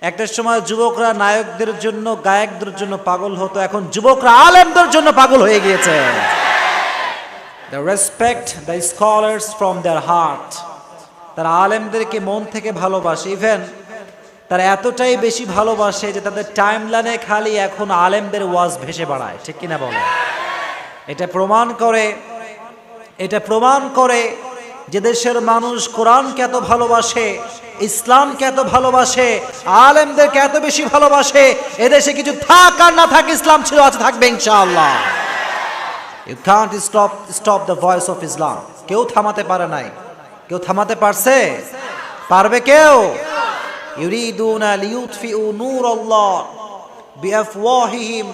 একটা সময় যুবকরা নায়কদের জন্য গায়কদের জন্য পাগল হতো, এখন যুবকরা আলেমদের জন্য পাগল হয়ে গিয়েছে। They respect the scholars from their heart. তারা আলেমদেরকে মন থেকে ভালোবাসে, ইভেন তারা এতটাই বেশি ভালোবাসে যে তাদের টাইমলাইনে খালি এখন আলেমদের ওয়াজ ভেসে বেড়ায়, ঠিক কিনা বলে? এটা প্রমাণ করে যে দেশের মানুষ কোরআনকে এত ভালোবাসে, ইসলামকে এত ভালোবাসে, আলেমদেরকে এত বেশি ভালোবাসে, এদেশে কিছু থাক আর না থাক ইসলাম ছিল আছে, থাকবে ইনশাআল্লাহ। You can't stop the voice of Islam. কেউ থামাতে পারে নাই। কেউ থামাতে পারছে? পারবে কেউ? ইউরিদুনা লিইউতফিউ নূরাল্লাহ বিআফওয়াহিহিম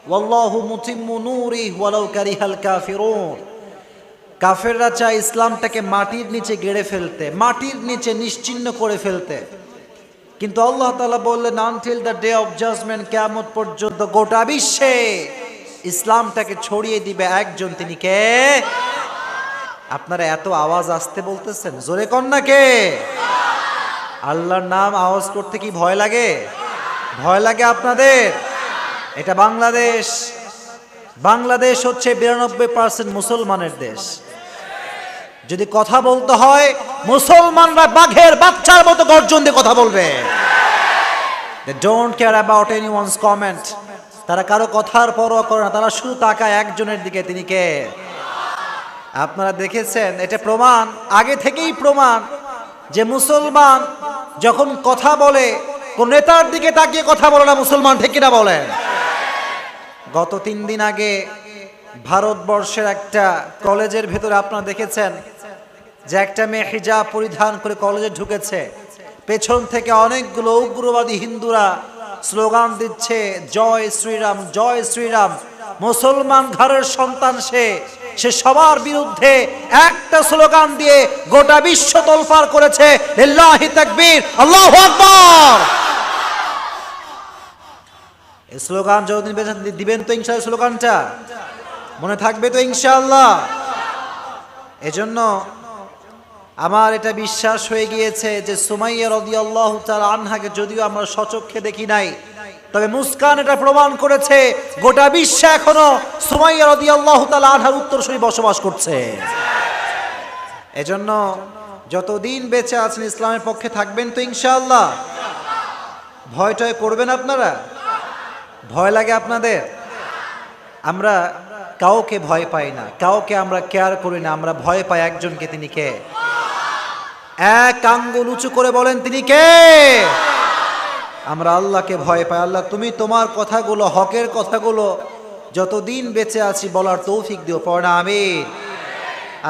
ওয়াল্লাহু মুতিম্মু নূরিহি ওয়ালাউ কারিহাল কাফিরুন। কাফেররা চায় ইসলামটাকে মাটির নিচে গেড়ে ফেলতে, মাটির নিচে নিশ্চিহ্ন করে ফেলতে, কিন্তু আল্লাহ তাআলা বললেন until the day of judgement, কিয়ামত পর্যন্ত গোটা বিশ্বে ইসলামটাকে ছড়িয়ে দিবে একজন, তিনি কে? আপনারা এত আওয়াজ আসতে বলতেছেন, জোরে কন না কে? আল্লাহর নাম আওয়াজ করতে কি ভয় লাগে? ভয় লাগে আপনাদের? এটা বাংলাদেশ হচ্ছে 92% মুসলমানের দেশ। যদি কথা বলতে হয় মুসলমানরা বাঘের বাচ্চার মতো গর্জন দিয়ে কথা বলবে। They don't care about anyone's comment. তারা কারো কথার পরোয়া করে না, তারা শুধু তাকায় একজনের দিকে, তিনি কে? আপনারা দেখেছেন, এটা প্রমাণ, আগে থেকেই প্রমাণ যে মুসলমান যখন কথা বলে কোন নেতার দিকে তাকিয়ে কথা বলে না মুসলমান, ঠিক কিনা বলেন? গত 3 দিন আগে ভারতবর্ষের একটা কলেজের ভেতরে আপনারা দেখেছেন যে একটা মেয়ে হিজাব পরিধান করে কলেজে ঢুকেছে, পেছন থেকে অনেকগুলো উগ্রবাদী হিন্দুরা স্লোগান দিচ্ছে জয় শ্রীরাম, জয় শ্রীরাম। মুসলমান ঘরের সন্তান সে সবার বিরুদ্ধে একটা স্লোগান দিয়ে গোটা বিশ্ব তোলপাড় করেছে, লিল্লাহি তাকবীর, আল্লাহু আকবার। এই স্লোগান যতদিন বেঁচে দিবেন তো ইনশাআল্লাহ, স্লোগানটা মনে থাকবে তো ইনশাআল্লাহ। এজন্য আমার এটা বিশ্বাস হয়ে গিয়েছে যে সুমাইয়া রাদিয়াল্লাহু তাআলা আনহাকে যদিও আমরা সচক্ষে দেখি নাই, তবে মুস্কান এটা প্রমাণ করেছে গোটা বিশ্বে এখনো সুমাইয়া রাদিয়াল্লাহু তাআলা আনহার উত্তরসূরি বসবাস করছে। এজন্য যতদিন বেঁচে আছেন ইসলামের পক্ষে থাকবেন তো ইনশাআল্লাহ। ভয়টয় করবেন আপনারা? ভয় লাগে আপনাদের? আমরা কাউকে ভয় পাই না, কাউকে আমরা কেয়ার করি না, আমরা ভয় পাই একজনকে, তিনি কে? এক আঙ্গুল উঁচু করে বলেন তিনি কে? আমরা আল্লাহকে ভয় পাই। আল্লাহ তুমি তোমার কথাগুলো, হকের কথাগুলো যতদিন বেঁচে আছি বলার তৌফিক দিও, পড়ে না আমিন।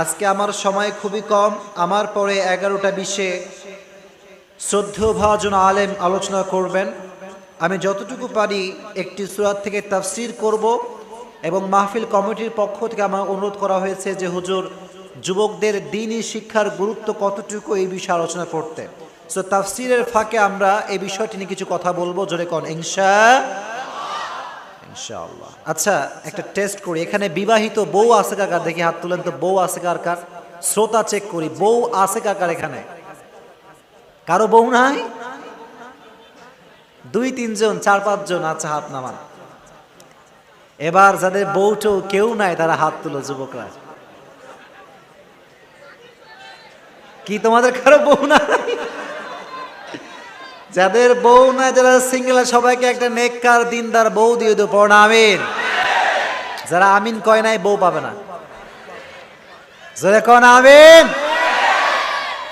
আজকে আমার সময় খুবই কম, আমার পরে 11টা বিষয়ে শ্রদ্ধেয় ভাজন আলেম আলোচনা করবেন। আমি যতটুকু পারি একটি সূরা থেকে তাফসীর করব, এবং মাহফিল কমিটির পক্ষ থেকে আমার অনুরোধ করা হয়েছে যে হুজুর যুবকদের দ্বীনি শিক্ষার গুরুত্ব কতটুকু এই বিষয়ে আলোচনা করতে। সো তাফসীরের ফাঁকে আমরা এই বিষয়টি নিয়ে কিছু কথা বলবো, জোরে কোন ইনশাআল্লাহ। আচ্ছা, একটা টেস্ট করি, এখানে বিবাহিত বউ আছে কার? দেখি হাত তুলেন তো, বউ আছে কার? শ্রোতা চেক করি, বউ আছে কার এখানে? কারো বউ নাই? 2-3 জন, 4-5 জন, আচ্ছা হাত নামান। এবার যাদের বউটো কেউ নাই তারা হাত তুলো, যুবকরা। কি তোমাদের কারো বউ নাই? যাদের বউ নাই, যারা সিঙ্গেল, সবাইকে একটা নেককার দিনদার বউ দিয়ে দেবো, পড়না আমিন। যারা আমিন কয় নাই বউ পাবে না, জোরে কোন আমিন।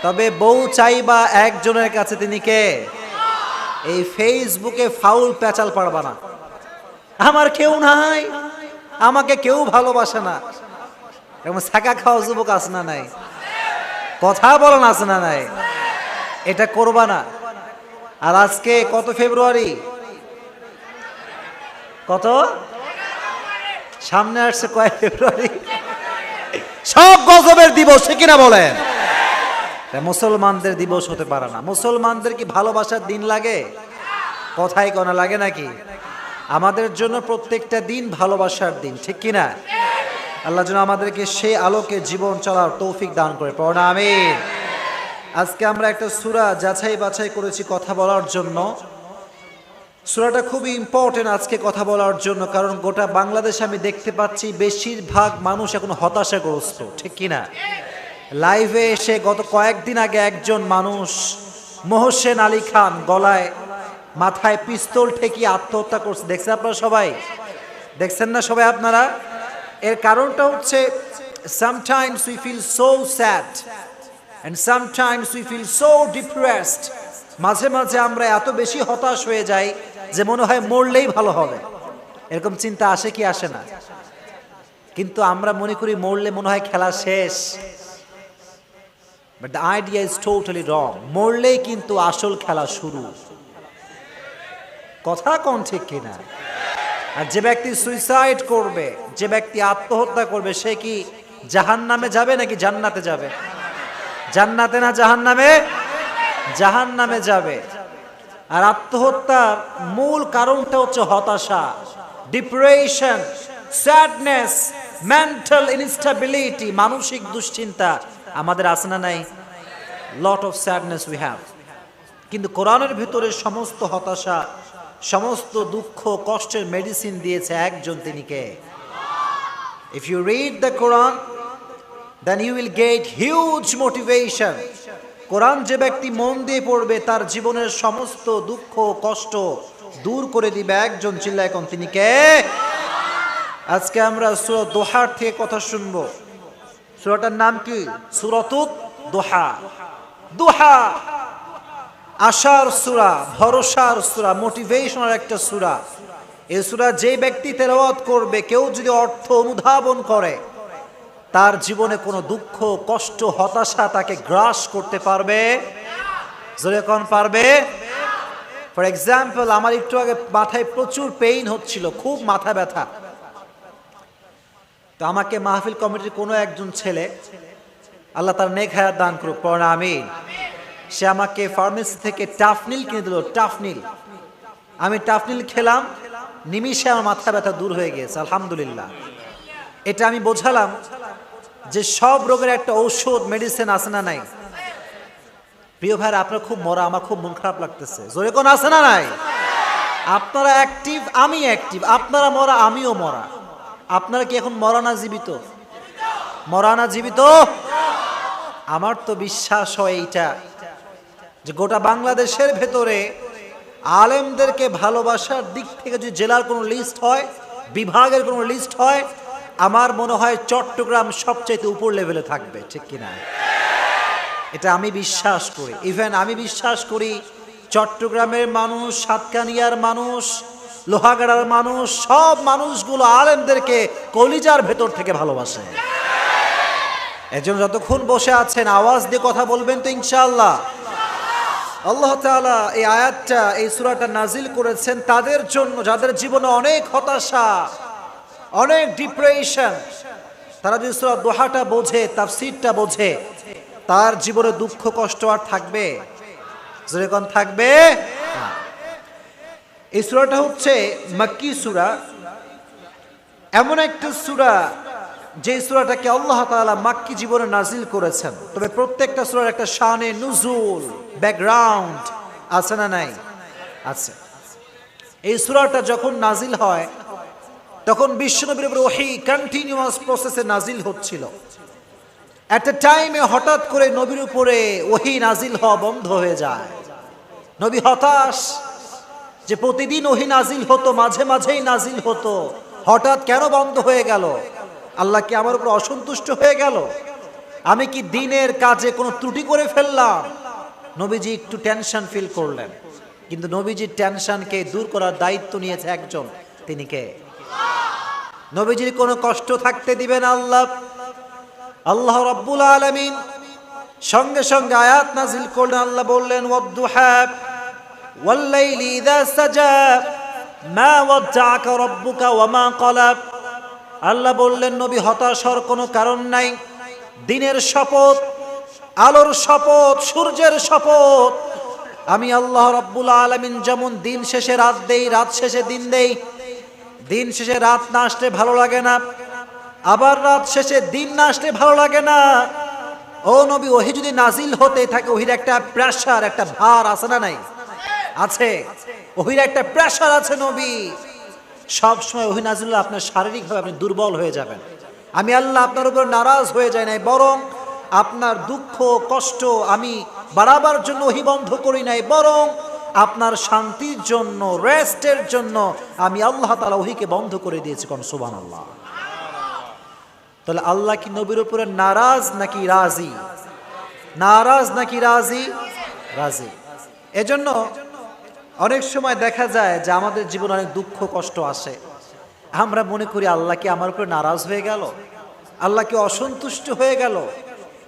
তবে বউ চাইবা একজনের কাছে, তিনি কে? এই ফেসবুকে ফাউল পেঁচাল পারবা না, আমার কেউ নাই, আমাকে কেউ ভালোবাসে না, এবং ছাকা খাওয়া যুবক আছে না নাই? কথা বলেন আছে না নাই? এটা করবা না। আর আজকে কত ফেব্রুয়ারি? কত? সামনে আসছে কয় ফেব্রুয়ারি? সব গজবের দিবস, কিনা বলেন? মুসলমানদের দিবস হতে পারে না। মুসলমানদের কি ভালোবাসার দিন লাগে? কথাই কনা লাগে নাকি? আমাদের জন্য প্রত্যেকটা দিন ভালোবাসার দিন, ঠিক কিনা? আল্লাহ যেন আমাদেরকে সেই আলোকে জীবন চলার তৌফিক দান করে, পড়না আমিন। আজকে আমরা একটা সূরা যাচাই বাছাই করেছি কথা বলার জন্য, সূরাটা খুবই ইম্পর্টেন্ট আজকে কথা বলার জন্য, কারণ গোটা বাংলাদেশে আমি দেখতে পাচ্ছি বেশিরভাগ মানুষ এখন হতাশাগ্রস্ত, ঠিক কিনা? লাইভে এসে গত কয়েকদিন আগে একজন মানুষ মোহসেন আলী খান গলায় মাথায় পিস্তল ঠেকিয়ে আত্মহত্যা করছে, দেখছেন আপনারা সবাই? দেখছেন না সবাই আপনারা? এর কারণটা হচ্ছে sometimes we feel so sad and sometimes we feel so depressed. মাঝে মাঝে আমরা এত বেশি হতাশ হয়ে যাই যে মনে হয় মরলেই ভালো হবে, এরকম চিন্তা আসে কি আসে না? কিন্তু আমরা মনে করি মরলে মনে হয় খেলা শেষ, but the idea is totally wrong. মরলেই কিন্তু আসল খেলা শুরু। কথা কোন ঠিক কিনা? আর যে ব্যক্তি সুইসাইড করবে, যে ব্যক্তি আত্মহত্যা করবে, সে কি জাহান্নামে যাবে নাকি জান্নাতে যাবে? জান্নাতে না জাহান্নামে? জাহান্নামে যাবে। আর আত্মহত্যার মূল কারণটা হচ্ছে হতাশা, ডিপ্রেশন, স্যাডনেস, মেন্টাল ইনস্টেবিলিটি, মানসিক দুশ্চিন্তা আমাদের আছে না নাই? Lot of sadness we have. কিন্তু কোরআনের ভিতরে সমস্ত হতাশা, সমস্ত দুঃখ কষ্টের মেডিসিন দিয়েছে একজন, তিনি কে? If you read the Quran, then you will get huge motivation. কোরআন যে ব্যক্তি মন দিয়ে পড়বে তার জীবনের সমস্ত দুঃখ কষ্ট দূর করে দিবে একজন, চিল্লায় কোন, তিনি কে? আজকে আমরা সূরা দোহার থেকে কথা শুনবো। সূরাটার নাম কি? সূরাতুদ দোহা। দোহা আশার সূরা, ভরসার সূরা, মোটিভেশনাল একটা সূরা। এই সূরা যে ব্যক্তি তেলাওয়াত করবে, কেউ যদি অর্থ অনুধাবন করে, তার জীবনে কোনো দুঃখ কষ্ট হতাশা তাকে গ্রাস করতে পারবে? জোরে কোন পারবে? ফর এক্সাম্পল, আমার একটু আগে মাথায় প্রচুর পেইন হচ্ছিল, খুব মাথা ব্যথা। তো আমাকে মাহফিল কমিটির কোনো একজন ছেলে, আল্লাহ তার নেক হায়াত দান করুক, পড়া আমিন, সে আমাকে ফার্মেসি থেকে টাফনিল কিনে দিল। টাফনিল, আমি টাফনিল খেলাম, নিমিষে আমার মাথা ব্যথা দূর হয়ে গেছে, আলহামদুলিল্লাহ। এটা আমি বোঝালাম যে সব রোগের একটা ঔষধ, মেডিসিন আছে না নাই? প্রিয় ভাইরা, আপনারা খুব মরা, আমার খুব মন খারাপ লাগতেছে। জোরে কোন আছে না নাই? আপনারা অ্যাক্টিভ, আমি অ্যাক্টিভ, আপনারা মরা, আমিও মরা। আপনারা কি এখন মরা না জীবিত? মরা না জীবিত? আমার তো বিশ্বাস হয় এইটা, যে গোটা বাংলাদেশের ভেতরে আলেমদেরকে ভালোবাসার দিক থেকে যদি জেলার কোনো লিস্ট হয়, বিভাগের কোনো লিস্ট হয়, আমার মনে হয় চট্টগ্রাম সবচাইতে উপর লেভেলে থাকবে, ঠিক কিনা? এটা আমি বিশ্বাস করি। ইভেন আমি বিশ্বাস করি চট্টগ্রামের মানুষ, সাতকানিয়ার মানুষ, লোহাগাড়ার মানুষ, সব মানুষগুলো আলেমদেরকে কলিজার ভেতর থেকে ভালোবাসে। এজন্য যতক্ষণ বসে আছেন আওয়াজ দিয়ে কথা বলবেন তো ইনশাআল্লাহ। আল্লাহ তাআলা এই আয়াতটা, এই সূরাটা নাজিল করেছেন তাদের জন্য যাদের জীবনে অনেক হতাশা, অনেক ডিপ্রেশন। তারা যদি সূরা দোহাটা বোঝে, তাফসীরটা বোঝে, তার জীবনে দুঃখ কষ্ট আর থাকবে? যেরকম থাকবে। এই সূরাটা হচ্ছে মাক্কি সূরা, এমন একটা সূরা যে সূরাটাকে আল্লাহ তাআলা মাক্কি জীবনে নাজিল করেছেন। তবে প্রত্যেকটা সূরার একটা শানে নুজুল, ব্যাকগ্রাউন্ড আছে না নাই? আছে। এই সূরাটা যখন নাজিল হয় তখন বিশ্বনবীর উপর ওহী কন্টিনিউয়াস প্রসেসে নাজিল হচ্ছিল। এট এ টাইমে হঠাৎ করে নবীর উপরে ওহী নাজিল হওয়া বন্ধ হয়ে যায়। নবী হতাশ যে প্রতিদিন ওহী নাজিল হতো, মাঝে মাঝেই নাজিল হতো, হঠাৎ কেন বন্ধ হয়ে গেল? আল্লাহ কি আমার উপর অসন্তুষ্ট হয়ে গেল? আমি কি দিনের কাজে কোনো ত্রুটি করে ফেললাম? নবীজি একটু টেনশন ফিল করলেন, কিন্তু নবীজির টেনশনকে দূর করার দায়িত্ব নিয়েছে একজন, তিনি কে? নবীজির কোনো কষ্ট থাকতে দিবেন আল্লাহ। আল্লাহ রাব্বুল আলামিন সঙ্গে সঙ্গে আয়াত নাজিল করলেন। আল্লাহ বললেন, ওয়াদ-দুহা ওয়াল-লাইলি ইযা সাজা মা ওয়াদ্দাআকা রাব্বুকা ওয়া মা ক্বালা। আল্লাহ বললেন, নবী হতাশ হওয়ার কোনো কারণ নাই। দিনের শপথ, আলোর শপথ, সূর্যের শপথ, আমি আল্লাহ রাব্বুল আলামিন যেমন দিন শেষে রাত দেই, রাত শেষে দিন দেই, দিন শেষে রাত না আসলে ভালো লাগে না, আবার রাত শেষে দিন না আসলে ভালো লাগে না। ও নবী, ওহী যদি নাজিল হতে থাকে, ওহীর একটা প্রেসার, একটা ভার আছে না নাই? আছে, ওহির একটা প্রেশার আছে নবী। সব সময় ওহি নাজিল আপনার শারীরিকভাবে আপনি দুর্বল হয়ে যাবেন। আমি আল্লাহ আপনার উপর নারাজ হয়ে যাই নাই, বরং আপনার দুঃখ কষ্ট আমি বাড়াবার জন্য ওহি বন্ধ করি নাই, বরং আপনার শান্তির জন্য, রেস্টের জন্য আমি আল্লাহ তাআলা ওহিকে বন্ধ করে দিয়েছি। কোন সুবহানাল্লাহ। তাহলে আল্লাহ কি নবীর উপরে নারাজ নাকি রাজি? নারাজ নাকি রাজি? রাজি। এজন্য অনেক সময় দেখা যায় যে আমাদের জীবনে অনেক দুঃখ কষ্ট আসে, আমরা মনে করি আল্লাহ কি আমার উপরে নারাজ হয়ে গেল, আল্লাহ কি অসন্তুষ্ট হয়ে গেল,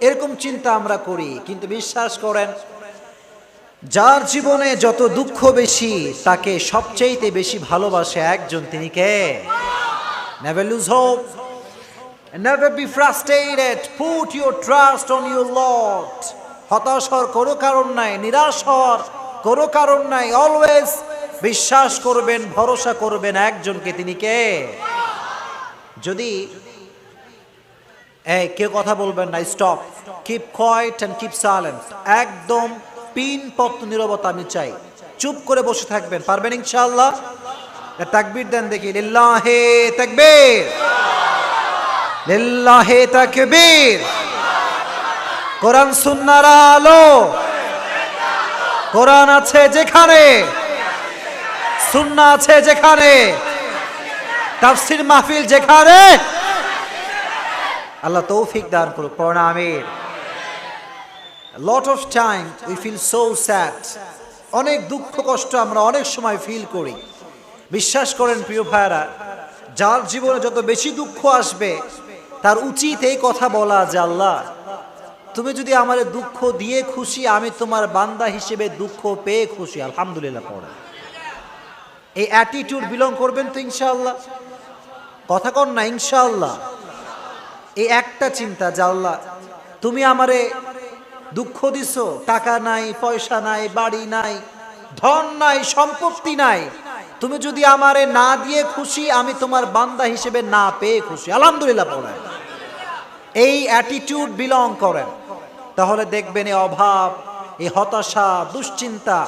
এরকম চিন্তা আমরা করি। কিন্তু বিশ্বাস করেন, যার জীবনে যত দুঃখ বেশি তাকে সবচেয়ে বেশি ভালোবাসে একজন, তিনি কে? Never lose hope, never be frustrated, put your trust on your Lord. হতাশ হওয়ার কোনো কারণ নাই, নিরাশ হওয়ার কোনো কারণ নাই। অলওয়েজ বিশ্বাস করবেন, ভরসা করবেন একজনকে, তিনি কে? যদি কেউ কথা বলবেন না, stop, keep quiet and keep silent. একদম পিনপত্ত নীরবতা আমি চাই, চুপ করে বসে থাকবেন। পারবেন ইনশাআল্লাহ? তাকবীর দেন দেখি, লিল্লাহে তাকবীর, লিল্লাহে তাকবীর। কোরআন সুন্নাহর আলো, কোরআন আছে যেখানে, সুন্নাহ আছে যেখানে, তাফসীর মাহফিল যেখানে, আল্লাহ তৌফিক দান করুক, পড়ুন আমিন। Lot of time we feel so sad, অনেক দুঃখ কষ্ট আমরা অনেক সময় ফিল করি। বিশ্বাস করেন প্রিয় ভাইরা, যার জীবনে যত বেশি দুঃখ আসবে তার উচিত এই কথা বলা যে আল্লাহ তুমি যদি আমার দুঃখ দিয়ে খুশি, আমি তোমার বান্দা হিসেবে দুঃখ পেয়ে খুশি, আলহামদুলিল্লাহ পড়ে। এই অ্যাটিটিউড বিলং করবেন তো ইনশাআল্লাহ? কথা কন না ইনশাআল্লাহ? এই একটা চিন্তা যে আল্লাহ তুমি আমারে দুঃখ দিছো, টাকা নাই, পয়সা নাই, বাড়ি নাই, ধন নাই, সম্পত্তি নাই, তুমি যদি আমারে না দিয়ে খুশি, আমি তোমার বান্দা হিসেবে না পেয়ে খুশি, আলহামদুলিল্লাহ পড়েন। এই অ্যাটিটিউড বিলং করেন, তাহলে দেখবেন এই অভাব, এই হতাশা, দুশ্চিন্তা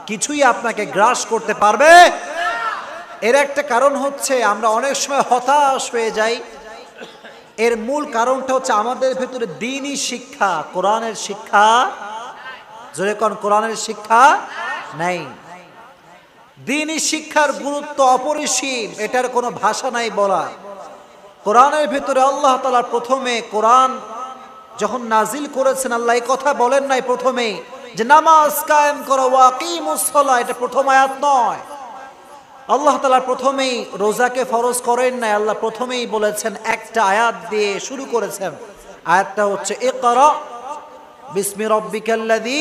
কিছুই আপনাকে গ্রাস করতে পারবে। এর একটা কারণ হচ্ছে আমরা অনেক সময় হতাশ হয়ে যাই। এর মূল কারণটা হচ্ছে আমাদের ভেতরে দ্বীনি শিক্ষা, কোরআনের শিক্ষা, জোরে কোন কোরআনের শিক্ষা নাই। দ্বীনি শিক্ষার গুরুত্ব অপরিসীম, এটার কোনো ভাষা নাই বলা। কোরআনের ভিতরে আল্লাহ তাআলা প্রথমে কোরআন যখন নাজিল করেছেন, আল্লাহ এই কথা বলেন নাই প্রথমেই যে নামাজ কায়েম করো, ওয়াকিমুস সালাহ, এটা প্রথম আয়াত নয়। আল্লাহ তাআলা প্রথমেই রোজাকে ফরজ করেন নাই, আল্লাহ প্রথমেই বলেছেন, একটা আয়াত দিয়ে শুরু করেছেন। আয়াতটা হচ্ছে ইকরা বিসমি রাব্বিকাল্লাযী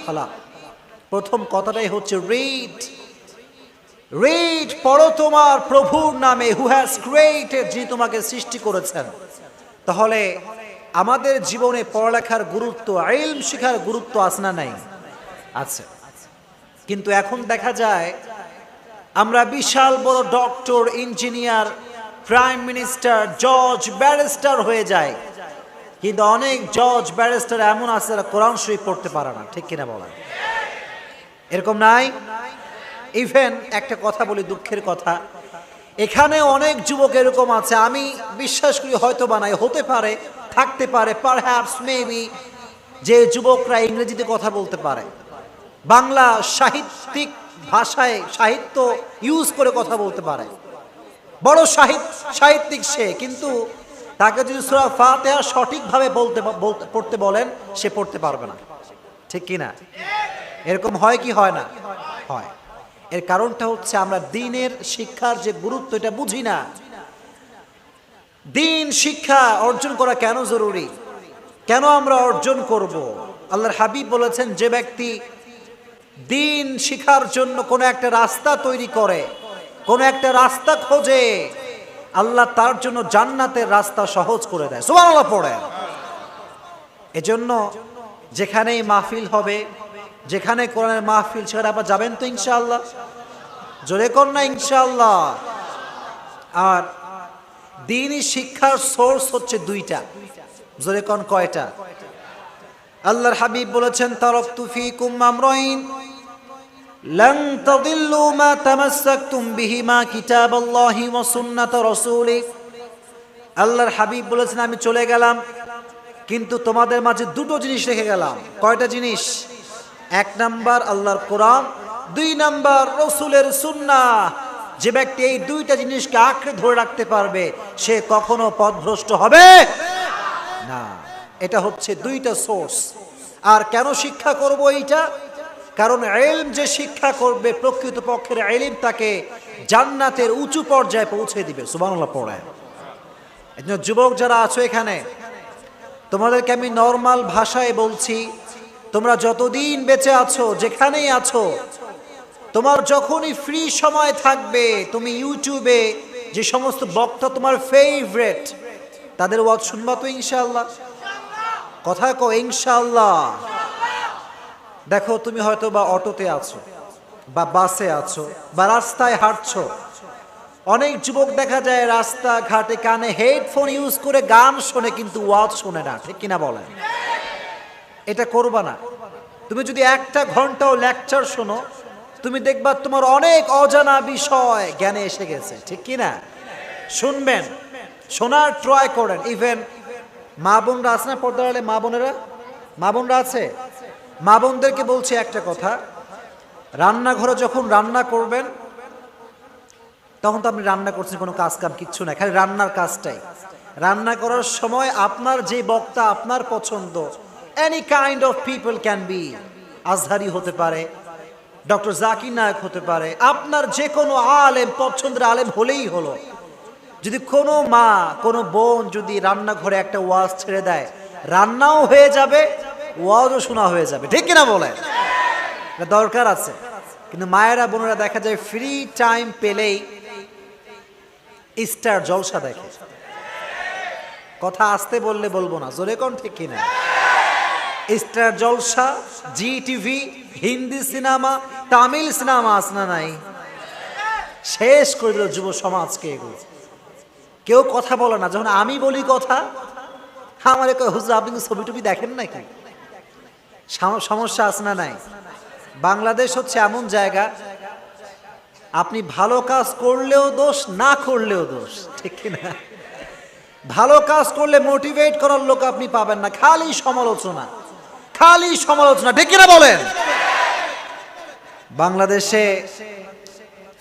খালাক। প্রথম কথাটাই হচ্ছে রিড, রিড, পড়ো তোমার প্রভুর নামে, হু হ্যাজ ক্রিয়েটেড, যিনি তোমাকে সৃষ্টি করেছেন। তাহলে আমাদের জীবনে পড়ালেখার গুরুত্ব, ইলম শিখার গুরুত্ব আছে না নাই? আছে। কিন্তু এখন দেখা যায় আমরা বিশাল বড় ডক্টর, ইঞ্জিনিয়ার, প্রাইম মিনিস্টার, জজ, ব্যারিস্টার হয়ে যায়, কিন্তু অনেক জজ ব্যারিস্টার এমন আছে যারা কোরআন শরীফ পড়তে পারে না, ঠিক কিনা বলেন? এরকম নাই? ইভেন একটা কথা বলি, দুঃখের কথা, এখানে অনেক যুবক এরকম আছে, আমি বিশ্বাস করি হয়তো বা নাই, হতে পারে, থাকতে পারে, পারহ্যাপস মেবি, যে যুবকরা ইংরেজিতে কথা বলতে পারে, বাংলা সাহিত্যিক ভাষায় সাহিত্য ইউজ করে কথা বলতে পারে, বড় সাহিত্যিক সে, কিন্তু তাকে যদি সূরা ফাতিহা সঠিকভাবে পড়তে বলেন, সে পড়তে পারবে না, ঠিক কিনা? এরকম হয় কি হয় না? হয়। এর কারণটা হচ্ছে আমরা দ্বীনের শিক্ষার যে গুরুত্ব এটা বুঝি না। দ্বীন শিক্ষা অর্জন করা কেন জরুরি, কেন আমরা অর্জন করব? আল্লাহর হাবিব বলেছেন, যে ব্যক্তি দ্বীন শিখার জন্য কোনো একটা রাস্তা তৈরি করে, কোনো একটা রাস্তা খোঁজে, আল্লাহ তার জন্য জান্নাতের রাস্তা সহজ করে দেয়। সুবহানাল্লাহ পড়েন। এজন্য যেখানেই মাহফিল হবে, যেখানে কোরআনের মাহফিল, সেখানে আবার যাবেন তো ইনশাআল্লাহ? জোরে কর না ইনশাআল্লাহ। আর দ্বীনি শিক্ষার সোর্স হচ্ছে দুইটা, জোরে কোন কয়টা? আল্লাহর হাবিব বলেছেন, তারাকতু ফীকুম আমরাইন লান তাদিল্লু মা তামাসসাকতুম বিহিমা কিতাবাল্লাহি ওয়া সুন্নাত রাসূলি। আল্লাহর হাবিব বলেছেন আমি চলে গেলাম কিন্তু তোমাদের মাঝে দুটো জিনিস রেখে গেলাম। কয়টা জিনিস? এক নাম্বার আল্লাহর কোরআন, দুই নাম্বার রাসূলের সুন্নাহ। যে ব্যক্তি এই দুইটা জিনিসকে আঁকড়ে ধরে রাখতে পারবে সে কখনো পথভ্রষ্ট হবে না। এটা হচ্ছে দুইটা সোর্স। আর কেন শিক্ষা করব এইটা? কারণ ইলম যে শিক্ষা করবে প্রকৃতপক্ষের ইলম তাকে জান্নাতের উঁচু পর্যায়ে পৌঁছে দিবে। সুবহানাল্লাহ পড়েন। এজন্য যুবক যারা আছো এখানে, তোমাদেরকে আমি নরমাল ভাষায় বলছি, তোমরা যতদিন বেঁচে আছো, যেখানেই আছো, তোমার যখনই ফ্রি সময় থাকবে, তুমি ইউটিউবে যে সমস্ত বক্তা তোমার ফেভারিট তাদের ওয়াজ শুনবা তো ইনশাআল্লাহ? কথা কও ইনশাআল্লাহ। দেখো তুমি হয়তো বা অটোতে আছো বা বাসে আছো বা রাস্তায় হাঁটছো। অনেক যুবক দেখা যায় রাস্তা ঘাটে কানে হেডফোন ইউজ করে গান শোনে কিন্তু ওয়াজ শোনে না। ঠিক কিনা বলেন? এটা করবা না। তুমি যদি একটা ঘন্টাও লেকচার শোনো, তুমি দেখবা তোমার অনেক অজানা বিষয় জ্ঞানে এসে গেছে। ঠিক কিনা? শুনবেন, শোনার ট্রাই করেন। ইভেন মা বোনরা আছে না পর্দার আড়ালে? মা বোনরা আছে? মা বোনদেরকে বলছি একটা কথা, রান্নাঘরে যখন রান্না করবেন তখন তো আপনি রান্না করছেন, কোনো কাজ কাম কিচ্ছু না, খালি রান্নার কাজটাই। রান্না করার সময় আপনার যে বক্তা আপনার পছন্দ, any kind of people can be, Azhari হতে পারে, ডক্টর জাকির নায়ক হতে পারে, আপনার যে কোনো আলেম, পছন্দের আলেম হলেই হলো। যদি কোনো মা কোনো বোন যদি রান্নাঘরে একটা ওয়াজ ছেড়ে দেয়, রান্নাও হয়ে যাবে, ওয়াজও শোনা হয়ে যাবে। ঠিক কিনা বলে? এটা দরকার আছে। কিন্তু মায়েরা বোনেরা দেখা যায় ফ্রি টাইম পেলেই স্টার জলসা দেখে। কথা আসতে বললে বলবো না, জোরে কোন ঠিক কিনা? Star Jalsha, Zee TV, Hindi cinema, Tamil cinema আসনা নাই, শেষ করে দিল যুব সমাজকে এগুলো। কেউ কথা বলে না। যখন আমি বলি কথা, আমার হুজুর আপনি ছবি টবি দেখেন নাকি? সমস্যা আসনা নাই। বাংলাদেশ হচ্ছে এমন জায়গা, আপনি ভালো কাজ করলেও দোষ, না করলেও দোষ। ঠিক কিনা? ভালো কাজ করলে মোটিভেট করার লোক আপনি পাবেন না, খালি সমালোচনা, খালি সমালোচনা। ঠিক কিনা বলেন? বাংলাদেশে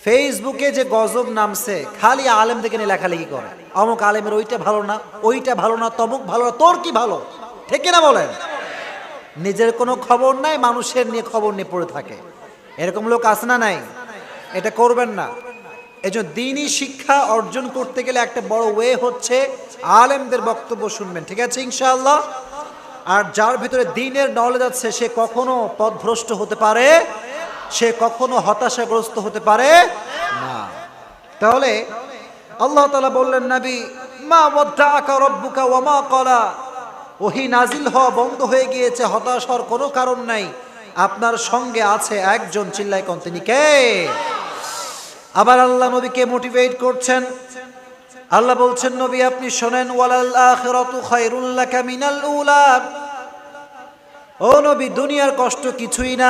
ফেসবুকে যে গজব নামছে, খালি আলেম থেকে নিয়ে লেখালেখি করে, অমুক আলেমের ওইটা ভালো না, ওইটা ভালো না, তমুক ভালো না, তোর কি ভালো? ঠিক কিনা বলেন? নিজের কোনো খবর নাই, মানুষের নিয়ে খবর নিয়ে পড়ে থাকে। এরকম লোক আছে না নাই? এটা করবেন না। এজন্য দ্বীনি শিক্ষা অর্জন করতে গেলে একটা বড় ওয়ে হচ্ছে আলেমদের বক্তব্য শুনবেন। ঠিক আছে ইনশাআল্লাহ? আর যার ভিতরে দ্বীনের নলেজ আছে সে কখনো পথভ্রষ্ট হতে পারে, সে কখনো হতাশাগ্রস্ত হতে পারে না। তাহলে আল্লাহ তাআলা বললেন, নবী মা ওয়াদ্দাআকা রাব্বুকা ওয়া মা ক্বালা, ওহী নাজিল হওয়া বন্ধ হয়ে গিয়েছে, হতাশ হওয়ার কোনো কারণ নাই, আপনার সঙ্গে আছে একজন। চিল্লায় কোন? তিনি কে? আবার আল্লাহ নবীকে মোটিভেট করছেন। আল্লাহ বলছেন, নবী আপনি শোনেন, ওয়ালাল আখিরাতু খায়রুল লাকা মিনাল উলা। ও নবী, দুনিয়ার কষ্ট কিছুই না,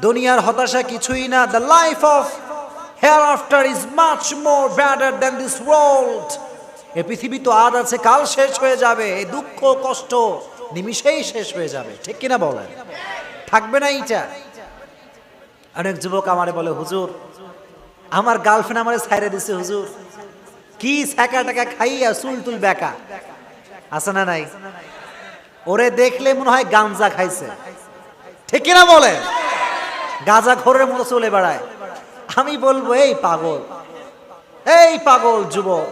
দুনিয়ার হতাশা কিছুই না। The life of hereafter is much more better than this world. এই পৃথিবী তো আজ আছে, কাল শেষ হয়ে যাবে। এই দুঃখ কষ্ট নিমিষেই শেষ হয়ে যাবে। ঠিক কিনা বলেন? থাকবে না এইটা। অনেক যুবক আমারে বলে, হুজুর আমার গার্লফ্রেন্ড আমারে ছাইরে দিছে হুজুর, কি ছাকা টাকা খাইয়া চুল টুল বেকা। আছে না নাই? ওরে দেখলে মনে হয় গাঞ্জা খাইছে। ঠিক কিনা বলে? গাঁজা খোরের মতো চলে বেড়ায়। আমি বলবো, এই পাগল, এই পাগল যুবক,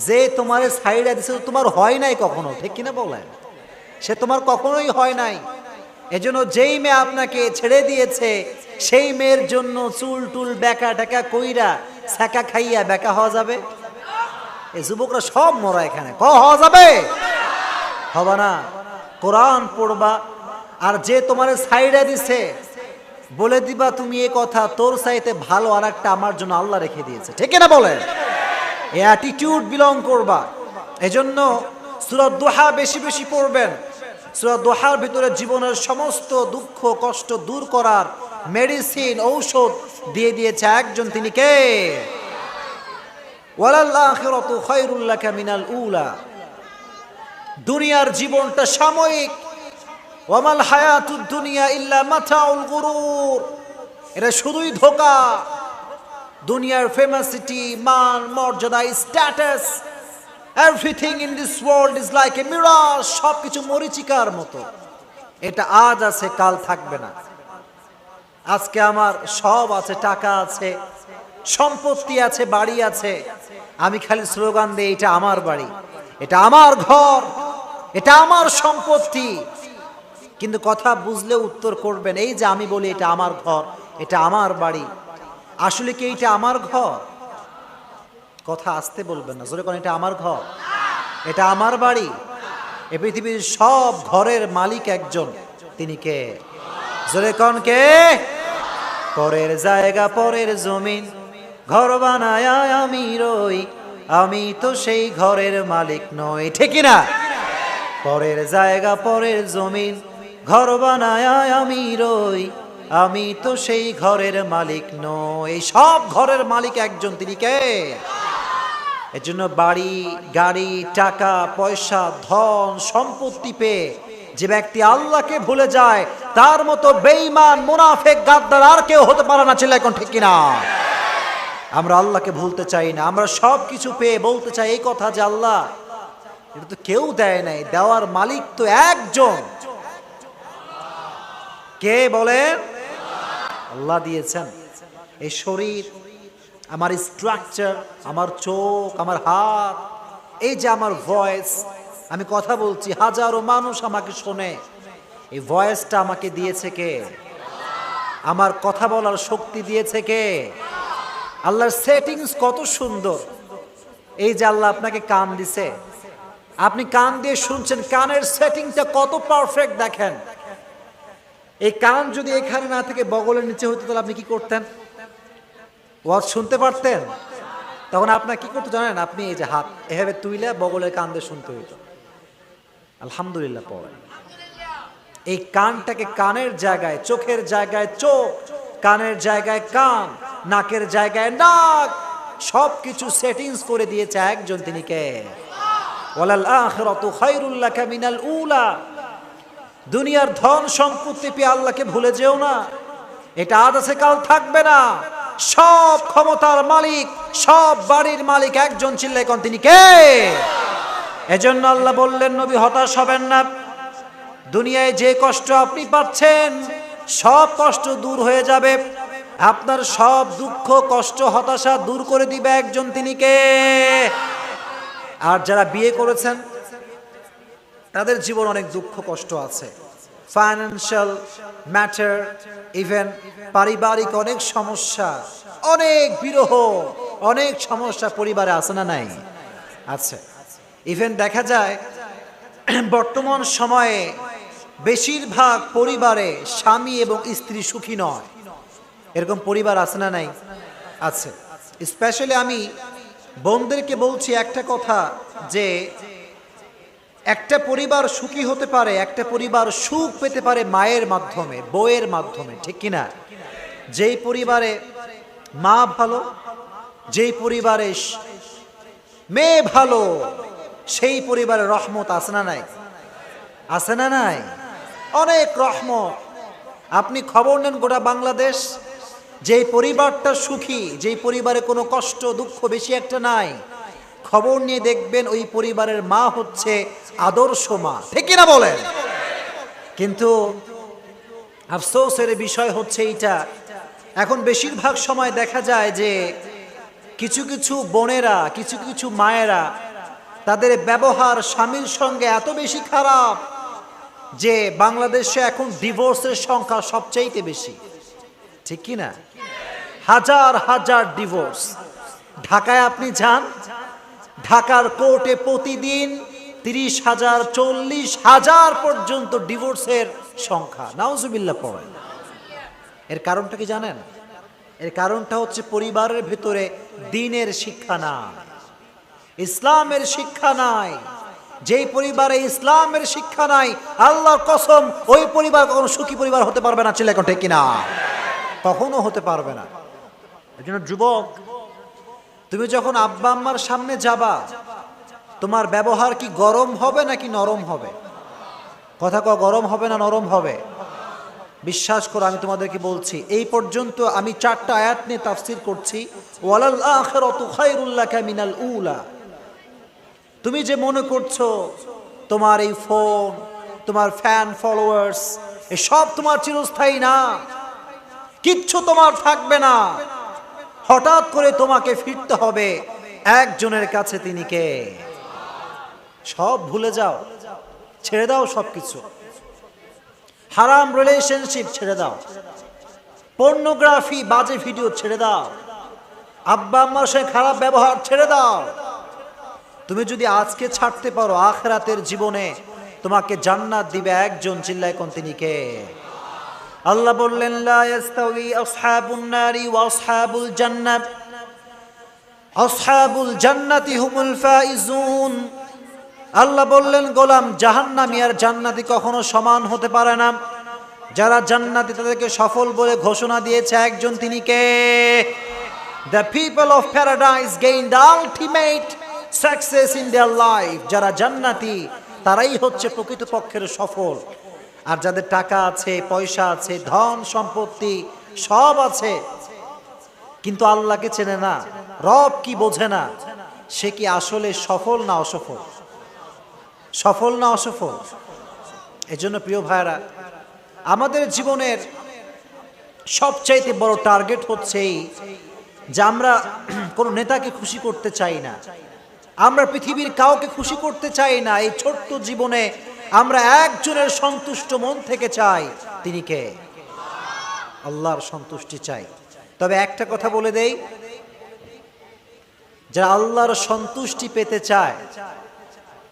যে তোমারে ছাইরা দিছে তোমার হয় নাই কখনো। ঠিক কিনা বলে? সে তোমার কখনোই হয় নাই। এজন্য যেই মেয়ে আপনাকে ছেড়ে দিয়েছে সেই মেয়ের জন্য চুল টুল বেকা টেকা কইরা ছাকা খাইয়া বেকা হওয়া যাবে? এই যুবকরা সব মরা এখানে। হওয়া যাবে? হবে না। কোরআন পড়বা, আর যে তোমার ছাইরা দিছে বলে দিবা তুমি এই কথা, তোর চাইতে ভালো আর একটা আমার জন্য আল্লাহ রেখে দিয়েছে। ঠিক না বলে? এই অ্যাটিটিউড বিলং করবা। এজন্য সূরা দুহা বেশি বেশি পড়বেন। সূরা দুহার ভিতরে জীবনের সমস্ত দুঃখ কষ্ট দূর করার মেডিসিন, ঔষধ দিয়ে দিয়েছে একজন, তিনি কে? ওয়ালাল আখিরাতু খায়রুল লাকা মিনাল উলা। দুনিয়ার জীবনটা সাময়িক। ওয়ামাল হায়াতুদ দুনিয়া ইল্লা মাতাউল গুরুর। এটা শুধুই ধোঁকা। দুনিয়ার ফেমাসিটি, মান, মর্যাদা, status, everything in this world is like a mirage. সবকিছু মরিচিকার মতো। এটা আজ আছে, কাল থাকবে না। আজকে আমার সব আছে, টাকা আছে, সম্পত্তি আছে, বাড়ি আছে, আমি খালি স্লোগান দিই এটা আমার বাড়ি, এটা আমার ঘর, এটা আমার সম্পত্তি। কিন্তু কথা বুঝলে উত্তর করবেন, এই যে আমি বলি এটা আমার ঘর, এটা আমার বাড়ি, আসলে কি এটা আমার ঘর? কথা আসতে বলবেন না, জোরে কোন এটা আমার ঘর, এটা আমার বাড়ি। এই পৃথিবীর সব ঘরের মালিক একজন, তিনি কে? জোরে কোন কে? পরের জায়গা, পরের জমিন, ঘর বানায় আমি রই, আমি তো সেই ঘরের মালিক নই। ঠিক না? পরের জায়গা, পরের জমিন, ঘর বানায় আমি রই, আমি তো সেই ঘরের মালিক নই। এই সব ঘরের মালিক একজন, তিনি কে? এর জন্য বাড়ি, গাড়ি, টাকা পয়সা, ধন সম্পত্তি পেয়ে যে ব্যক্তি আল্লাহকে ভুলে যায়, তার মতো বেঈমান, মুনাফিক, গাদ্দার আর কেউ হতে পারে না। ছিল এখন ঠিক কিনা? আমরা আল্লাহকে ভুলতে চাই না। আমরা সব কিছু পেয়ে বলতে চাই এই কথা যে আল্লাহ, এটা তো কেউ দেয় নাই, দেওয়ার মালিক তো একজন। কে বলেন? আল্লাহ দিয়েছেন। এই শরীর, আমার স্ট্রাকচার, আমার চোখ, আমার হাত, এই যে আমার ভয়েস, আমি কথা বলছি, হাজারো মানুষ আমাকে শোনে, এই ভয়েসটা আমাকে দিয়েছে কে? আমার কথা বলার শক্তি দিয়েছে কে? আল্লাহর সেটিংস কত সুন্দর। এই যে আল্লাহ আপনাকে কান দিছে, আপনি কান দিয়ে শুনছেন, কানের সেটিংটা কত পারফেক্ট দেখেন। এই কান যদি এখানে না থেকে বগলের নিচে হতো, তাহলে আপনি কি করতেন? ওয়াজ শুনতে পারতেন? তখন আপনার কি করতে জানেন? আপনি এই যে হাত এভাবে তুইলে বগলের কান দিয়ে শুনতে হইতো। আলহামদুলিল্লাহ পড়ে। এই কানটাকে কানের জায়গায়, চোখের জায়গায় চোখ, কানের জায়গায় কান, নাকের জায়গায় নাক, সবকিছু সেটিংস করে দিয়েছে একজন, তিনি কে? ওয়ালাল আখিরাতু খায়রুল লাকা মিনাল উলা। দুনিয়ার ধন সম্পত্তি পেয়ে আল্লাহকে ভুলে যেও না, এটা আজ আছে, কাল থাকবে না। সব ক্ষমতার মালিক, সব বাড়ির মালিক একজন, চিল্লায় কোন, তিনি কে? এজন্য আল্লাহ বললেন, নবী হতাশ হবেন না। দুনিয়ায় যে কষ্ট আপনি পাচ্ছেন, সব কষ্ট দূর হয়ে যাবে। আপনার সব দুঃখ, কষ্ট, হতাশা দূর করে দিবে একজন, তিনি কে? আর যারা বিয়ে করেছেন, তাদের জীবন অনেক দুঃখ কষ্ট আছে, ফাইন্যান্সিয়াল ম্যাটার, ইভেন পারিবারিক অনেক সমস্যা, অনেক বিরহ, অনেক সমস্যা পরিবারে আছে না নাই? আছে। ইভেন দেখা যায় বর্তমান সময়ে বেশিরভাগ পরিবারে স্বামী এবং স্ত্রী সুখী নয়। এরকম পরিবার আছে না নাই? আছে। স্পেশালি আমি বোনদেরকে বলছি একটা কথা, যে একটা পরিবার সুখী হতে পারে, একটা পরিবার সুখ পেতে পারে মায়ের মাধ্যমে, বউয়ের মাধ্যমে। ঠিক কিনা? যেই পরিবারে মা ভালো, যেই পরিবারে মেয়ে ভালো, সেই পরিবারে রহমত আছে না নাই? আছে না নাই? অনেক রহমত। আপনি খবর নেন গোটা বাংলাদেশ, যেই পরিবারটা সুখী, যেই পরিবারে কোনো কষ্ট দুঃখ বেশি একটা নাই, খবর নিয়ে দেখবেন ওই পরিবারের মা হচ্ছে আদর্শ মা। ঠিক কিনা বলেন? কিন্তু আফসোসের বিষয় হচ্ছে এইটা, এখন বেশিরভাগ সময় দেখা যায় যে কিছু কিছু বোনেরা, কিছু কিছু মায়েরা, তাদের ব্যবহার স্বামীর সঙ্গে এত বেশি খারাপ যে বাংলাদেশে এখন ডিভোর্সের সংখ্যা সবচাইতে বেশি। ঠিক কিনা? হাজার হাজার ডিভোর্স। ঢাকায় আপনি যান, ঢাকার কোর্টে প্রতিদিন 30,000, 40,000 পর্যন্ত ডিভোর্সের সংখ্যা। নাউজুবিল্লাহ পড়েন। এর কারণটা কি জানেন? এর কারণটা হচ্ছে পরিবারের ভিতরে দ্বীনের শিক্ষা নাই, ইসলামের শিক্ষা নাই। যেই পরিবারে ইসলামের শিক্ষা নাই, আল্লাহর কসম ওই পরিবার কখনো সুখী পরিবার হতে পারবে না। ছিল এখন ঠিক কিনা? কখনো হতে পারবে না। এজন্য যুবক, তুমি যখন আব্বা আম্মার সামনে যাবা, তোমার ব্যবহার কি গরম হবে নাকি নরম হবে? কথা কও, গরম হবে না নরম হবে? বিশ্বাস করো, আমি তোমাদেরকে বলছি, এই পর্যন্ত আমি 4টা আয়াত নিয়ে তাফসীর করছি। ওয়ালাল আখিরাতু খায়রুল লাকা মিনাল উলা। তুমি যে মনে করছো তোমার এই ফোন, তোমার ফ্যান ফলোয়ার্স, এসব তোমার চিরস্থায়ী না, কিচ্ছু তোমার থাকবে না। হঠাৎ করে তোমাকে ফিরতে হবে একজনের কাছে, তিনি কে? সব ভুলে যাও, ছেড়ে দাও সবকিছু। হারাম রিলেশনশিপ ছেড়ে দাও, পর্নোগ্রাফি বাজে ভিডিও ছেড়ে দাও, আব্বা আম্মার সাথে খারাপ ব্যবহার ছেড়ে দাও। তুমি যদি আজকে ছাড়তে পারো, আখিরাতের জীবনে তোমাকে জান্নাত দিবে একজন। চিল্লায় কোন, তিনি কে? আল্লাহ বললেন, লা ইস্তাউই আসহাবুন নারি ওয়া আসহাবুল জান্নাহ, আসহাবুল জান্নাতি হুমুল ফাইজুন। আল্লাহ বললেন, গোলাম, জাহান্নামী আর জান্নাতি কখনো সমান হতে পারে না। যারা জান্নাতি তাদেরকে সফল বলে ঘোষণা দিয়েছে একজন, তিনি কে? The people of paradise gain the ultimate success in their life. যারা জান্নাতি তারাই হচ্ছে প্রকৃতপক্ষের সফল। আর যাদের টাকা আছে, পয়সা আছে, ধন সম্পত্তি সব আছে, কিন্তু আল্লাহকে চেনে না, রব কি বোঝে না, সে কি আসলে সফল না অসফল? সফল না অসফল? এজন্য প্রিয় ভাইরা, আমাদের জীবনের সবচাইতে বড় টার্গেট হচ্ছে এই যে আমরা কোনো নেতাকে খুশি করতে চাই না, আমরা পৃথিবীর কাউকে খুশি করতে চাই না। এই ছোট্ট জীবনে আমরা একজনের সন্তুষ্ট মন থেকে চাই, তিনি কে? আল্লাহর সন্তুষ্টি চাই। তবে একটা কথা বলে দেই, যারা আল্লাহর সন্তুষ্টি পেতে চায়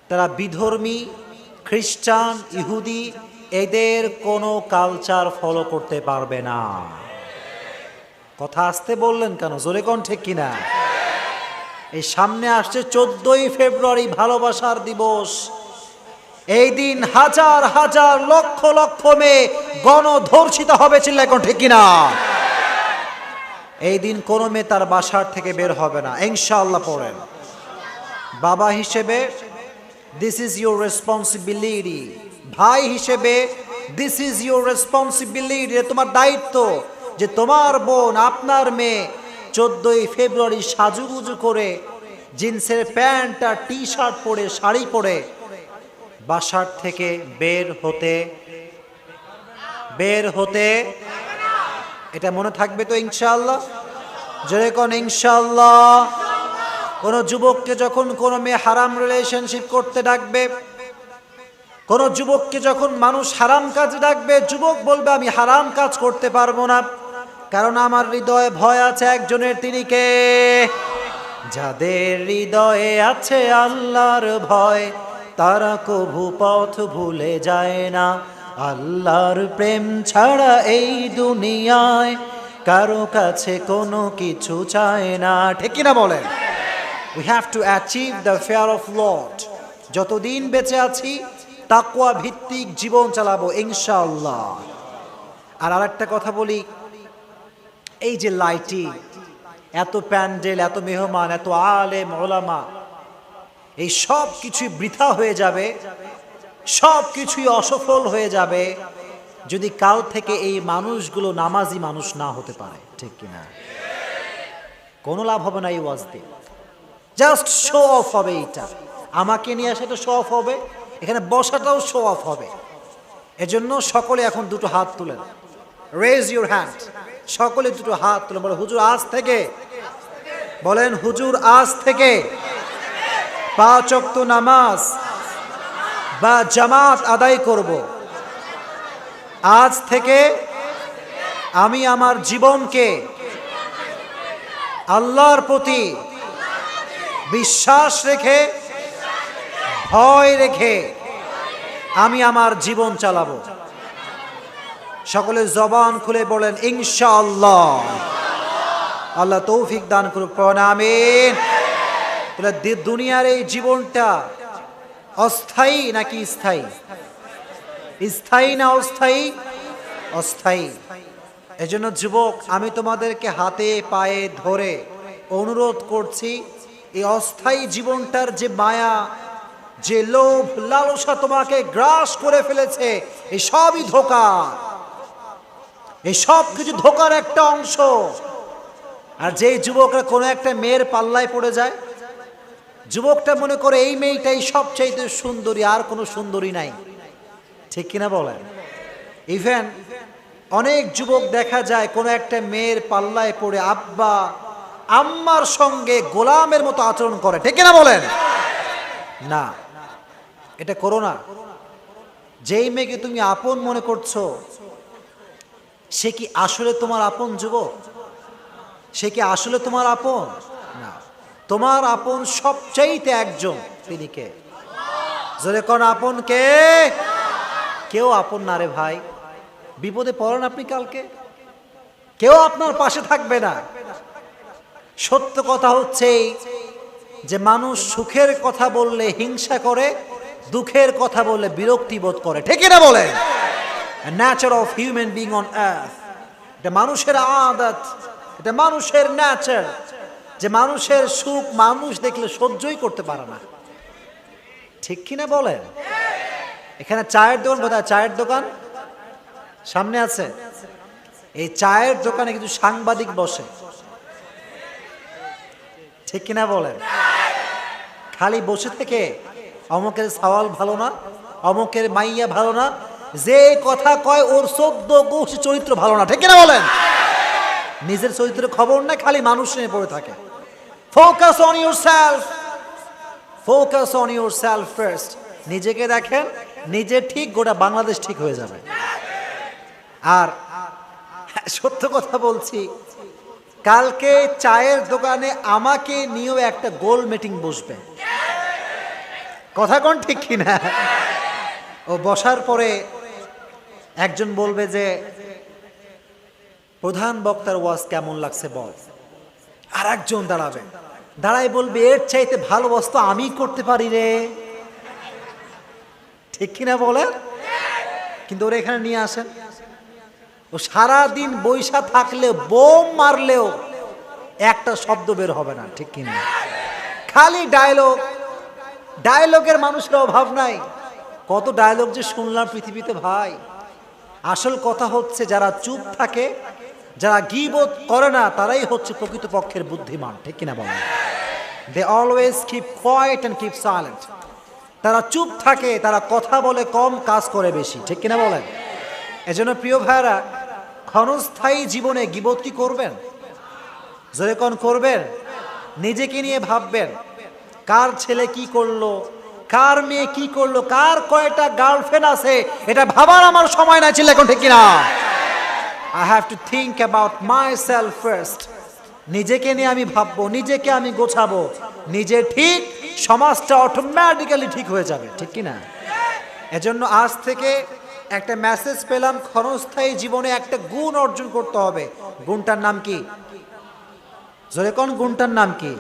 তারা বিধর্মী, খ্রিস্টান, ইহুদি এদের কোনো কালচার ফলো করতে পারবে না। কথা আসতে বললেন কেন? জোরে কোন, ঠিক কিনা? এই সামনে আসছে 14ই ফেব্রুয়ারি, ভালোবাসার দিবস। এই দিন হাজার হাজার লক্ষ লক্ষ মেয়ে গণধর্ষিত হবে। চিল্লায় কোন, ঠিক কিনা? এই দিন কোনো মেয়ে তার বাসার থেকে বের হবে না, ইনশাআল্লাহ পড়েন। বাবা হিসেবে দিস ইজ ইউর রেসপন্সিবিলিটি, ভাই হিসেবে দিস ইজ ইউর রেসপন্সিবিলিটি, তোমার দায়িত্ব যে তোমার বোন, আপনার মেয়ে 14ই ফেব্রুয়ারি সাজুগুজু করে জিন্সের প্যান্ট আর টি শার্ট পরে, শাড়ি পরে বাসার থেকে বের হতে এটা মনে থাকবে তো ইনশাআল্লাহ? জোরে কোন ইনশাআল্লাহ। কোন যুবককে যখন কোনো মেয়ে হারাম রিলেশনশিপ করতে ডাকবে, কোন যুবককে যখন মানুষ হারাম কাজে ডাকবে, যুবক বলবে আমি হারাম কাজ করতে পারবো না, কারণ আমার হৃদয়ে ভয় আছে একজনের, তিনি কে? যাদের হৃদয়ে আছে আল্লাহর ভয়, তারা কভু পথ ভুলে যায় না। আল্লাহর প্রেম ছাড়া এই দুনিয়ায় কারো কাছে কোনো কিছু চায় না। ঠিক কিনা বলেন? We have to achieve the fear of Lord. যতদিন বেঁচে আছি তাকওয়া ভিত্তিক জীবন চালাবো ইনশাআল্লাহ। আর আরেকটা কথা বলি, এই যে লাইটিং, এত প্যান্ডেল, এত মেহমান, এত আলেম ওলামা, এই সব কিছুই বৃথা হয়ে যাবে, সব কিছুই অসফল হয়ে যাবে যদি কাল থেকে এই মানুষগুলো নামাজি মানুষ না হতে পারে। ঠিক কিনা? কোনো লাভ হবে না এই ওয়াজ দিয়ে, জাস্ট শো অফ হবে। এটা আমাকে নিয়ে সেটা শো অফ হবে, এখানে বসাটাও শো অফ হবে। এজন্য সকলে এখন দুটো হাত তুলেন, রেজ ইউর হ্যান্ড, সকলে দুটো হাত তুলেন, বলে হুজুর আজ থেকে, বলেন হুজুর আজ থেকে 5 ওয়াক্ত নামাজ বা জামাত আদায় করব। আজ থেকে আমি আমার জীবনকে আল্লাহর প্রতি বিশ্বাস রেখে, ভয় রেখে আমি আমার জীবন চালাবো। সকলে জবান খুলে বলেন ইনশাআল্লাহ। আল্লাহ তৌফিক দান করুক, আমিন। তাহলে দুনিয়ার এই জীবনটা অস্থায়ী নাকি স্থায়ী? স্থায়ী না অস্থায়ী? অস্থায়ী। এজন্য যুবক, আমি তোমাদেরকে হাতে পায়ে ধরে অনুরোধ করছি, এই অস্থায়ী জীবনটার যে মায়া, যে লোভ লালসা তোমাকে গ্রাস করে ফেলেছে, এই সবই ধোঁকা, এই সব কিছু ধোঁকার একটা অংশ। আর যেই যুবকরা কোনো একটা মেয়ের পাল্লায় পড়ে যায়, যুবকটা মনে করে এই মেয়েটাই সবচাইতে সুন্দরী, আর কোনো সুন্দরী নাই। ঠিক কিনা বলেন? ইভেন অনেক যুবক দেখা যায় কোনো একটা মেয়ের পাল্লায় পড়ে আব্বা আম্মার সঙ্গে গোলামের মতো আচরণ করে। ঠিক কিনা বলেন? না, এটা করো না। যেই মেয়েকে তুমি আপন মনে করছো, সে কি আসলে তোমার আপন? যুবক, সে কি আসলে তোমার আপন? না, তোমার আপন সবচাইতে একজন, তিনি কে? জোরে কোন আপন কে? কেউ আপন না রে ভাই। বিপদে পড়েন আপনি কালকে, কেউ আপনার পাশে থাকবে না। সত্য কথা হচ্ছে যে মানুষ সুখের কথা বললে হিংসা করে, দুঃখের কথা বললে বিরক্তি বোধ করে। ঠিক না বলেন? Nature of human being on earth, এটা মানুষের আদত, এটা মানুষের নেচার, যে মানুষের সুখ মানুষ দেখলে সহ্যই করতে পারে না। ঠিক কিনা বলেন? এখানে চায়ের দোকান কোথায়? চায়ের দোকান সামনে আছে। এই চায়ের দোকানে কিছু সাংবাদিক বসে। ঠিক কিনা বলেন? খালি বসে থেকে অমুকের সওয়াল ভালো না, অমুকের মাইয়া ভালো না, যে কথা কয় ওর 14 গোষ্ঠী চরিত্র ভালো না। ঠিক কিনা বলেন? নিজের চরিত্রের খবর না, খালি মানুষ নিয়ে পড়ে থাকে। Focus on yourself, focus on yourself first. নিজেকে দেখেন, নিজে ঠিক, গোটা বাংলাদেশ ঠিক হয়ে যাবে। আর সত্য কথা বলছি, কালকে চায়ের দোকানে আমাকে নিয়েও একটা গোল মিটিং বসবে। কথা কোন ঠিক কিনা? ও বসার পরে একজন বলবে যে প্রধান বক্তার ওয়াজ কেমন লাগছে বল। আর একজন দাঁড়াবে, দাঁড়াই বলবে এর চাইতে ভালো ওয়াজ তো আমি করতে পারি রে। ঠিক কিনা বলে? কিন্তু ওরা এখানে নিয়ে আসেন, ও সারাদিন বৈশা থাকলে বোম মারলেও একটা শব্দ বের হবে না। ঠিক কিনা? খালি ডায়লগ, ডায়লগের মানুষের অভাব নাই। কত ডায়লগ যে শুনলাম পৃথিবীতে ভাই। আসল কথা হচ্ছে যারা চুপ থাকে, যারা গীবত করে না, তারাই হচ্ছে প্রকৃতপক্ষের বুদ্ধিমান। ঠিক কিনা বলেন? They always keep quiet and keep silent. তারা চুপ থাকে, তারা কথা বলে কম, কাজ করে বেশি। ঠিক কিনা বলেন? এজন্য প্রিয় ভাইরা, ক্ষণস্থায়ী জীবনে গীবত কি করবেন? জোরে কোন করবেন? নিজেকে নিয়ে ভাববেন, কার ছেলে কি করলো, কার মেয়ে কি করলো, কার কয়টা গার্লফ্রেন্ড আছে, এটা ভাবার আমার সময় না ছিল এখন। ঠিক কিনা? I have to think about myself first. নিজেকে নিয়ে আমি ভাববো, নিজেকে আমি গোছাবো। নিজে ঠিক, সমাজটা অটোমেটিক্যালি ঠিক হয়ে যাবে। ঠিক কিনা? এজন্য আজ থেকে একটা মেসেজ পেলাম, ক্ষণস্থায়ী জীবনে একটা গুণ অর্জন করতে হবে। গুণটার নাম কি? জোরে কোন গুণটার নাম কি?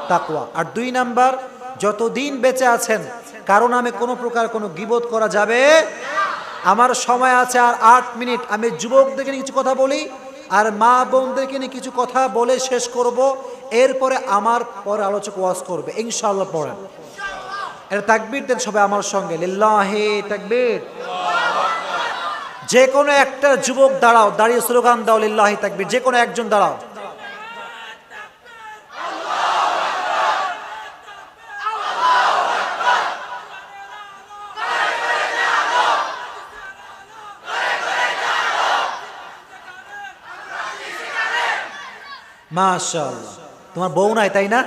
তাকওয়া। আর 2 নাম্বার, যতদিন বেঁচে আছেন কারণ আমি কোনো প্রকার কোনো গীবত করা যাবে। আমার সময় আছে আর 8 মিনিট। আমি যুবকদেরকে নিয়ে কিছু কথা বলি, আর মা বোনদেরকে নিয়ে কিছু কথা বলে শেষ করব। এরপরে আমার পরে আলোচক ওয়াজ করবে ইনশাআল্লাহ। পড়েন, এটা তাকবীর দেন সবাই আমার সঙ্গে, লিল্লাহি তাকবীর। যে কোনো একটা যুবক দাঁড়াও, দাঁড়িয়ে স্লোগান দাও লিল্লাহি তাকবীর। যে কোনো একজন দাঁড়াও। মাশাআল্লাহ। তোমার বউ নাই তাই না?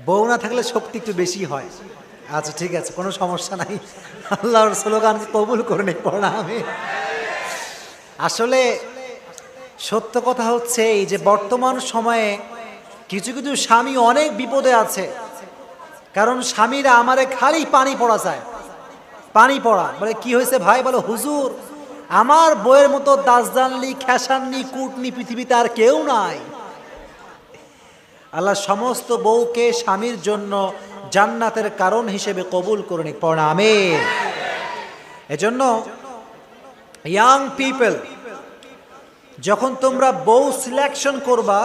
বউ না থাকলে শক্তি একটু বেশি হয়। আচ্ছা ঠিক আছে, কোনো সমস্যা নাই। আল্লাহর স্লোগানকে কবুল করে নেই পড়া আমি। আসলে সত্য কথা হচ্ছে এই যে বর্তমান সময়ে কিছু কিছু স্বামী অনেক বিপদে আছে। কারণ স্বামীরা আমারে খালি পানি পড়া চায়। পানি পড়া বলে কি হয়েছে ভাই? বলে হুজুর আমার বইয়ের মতো দাসদানলি, খেসাননি, কুটনি পৃথিবীতে আর কেউ নাই। আল্লাহ সমস্ত বউকে স্বামীর জন্য জান্নাতের কারণ হিসেবে কবুল করে নিক। পড়া আমিন। এজন্য ইয়াং পিপল, যখন তোমরা বউ সিলেকশন করবা,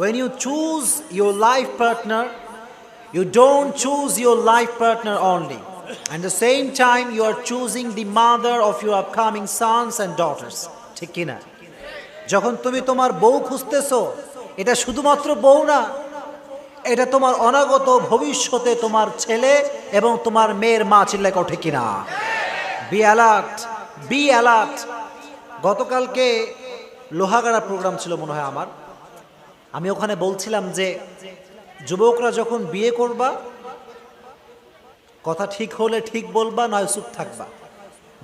when you choose your life partner, you don't choose your life partner only. At the same time, you are choosing the mother of your upcoming sons and daughters. ঠিক কি না? যখন তুমি তোমার বউ খুঁজতেছো, এটা শুধুমাত্র বউ না, এটা তোমার অনাগত ভবিষ্যতে তোমার ছেলে এবং তোমার মেয়ের মা। চিল্লায় কও ঠিক কিনা? Be alert, be alert. গতকালকে লোহাগাড়া প্রোগ্রাম ছিল মনে হয় আমার, আমি ওখানে বলছিলাম যে যুবকরা যখন বিয়ে করবা, কথা ঠিক হলে ঠিক বলবা, নয় চুপ থাকবা।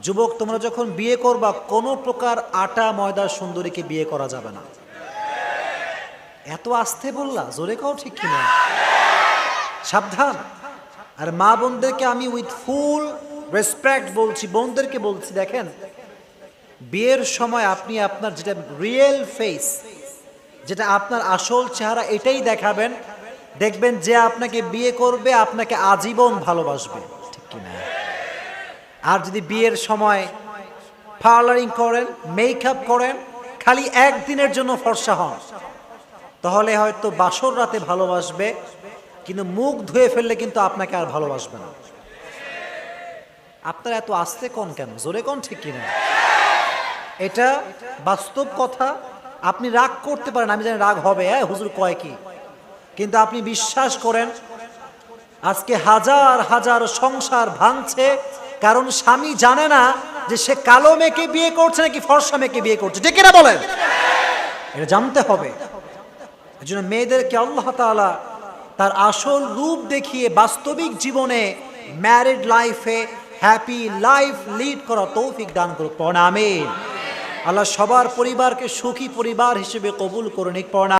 যুবক, তোমরা যখন বিয়ে করবা, কোনো প্রকার আটা ময়দার সুন্দরীকে বিয়ে করা যাবে না। এত আস্তে বললা, জোরে কও ঠিক কিনা? সাবধান। আর মা বোনদেরকে আমি উইথ ফুল রেসপেক্ট বলছি, বোনদেরকে বলছি, দেখেন বিয়ের সময় আপনি আপনার যেটা রিয়েল ফেস, যেটা আপনার আসল চেহারা, এটাই দেখাবেন। দেখবেন যে আপনাকে বিয়ে করবে আপনাকে আজীবন ভালোবাসবে। ঠিক কিনা? আর যদি বিয়ের সময় পার্লারিং করেন, মেকআপ করেন, খালি একদিনের জন্য ফর্সা হন, তাহলে হয়তো বাসর রাতে ভালোবাসবে, কিন্তু মুখ ধুয়ে ফেললে কিন্তু আপনাকে আর ভালোবাসবে না। আপনারা এত আস্তে কোন কেন? জোরে কোন ঠিক কিনা? এটা বাস্তব কথা। আপনি রাগ করতে পারেন, আমি জানি রাগ হবে, হ্যাঁ হুজুর কয় কি, কিন্তু আপনি বিশ্বাস করেন আজকে হাজার হাজার সংসার ভাঙছে, কারণ স্বামী জানে না যে সে কালো মেয়েকে বিয়ে করছে নাকি ফর্সা মেয়েকে বিয়ে করছে। ঠিক কিনা বলেন? এটা জানতে হবে। এই জন্য মেয়েদেরকে আল্লাহ তাআলা তার আসল রূপ দেখিয়ে বাস্তবিক জীবনে ম্যারিড লাইফে হ্যাপি লাইফ লিড করার তৌফিক দান করুক। পড়া আমিন। আল্লাহ সবার পরিবারকে সুখী পরিবার হিসেবে কবুল করুন। পড়া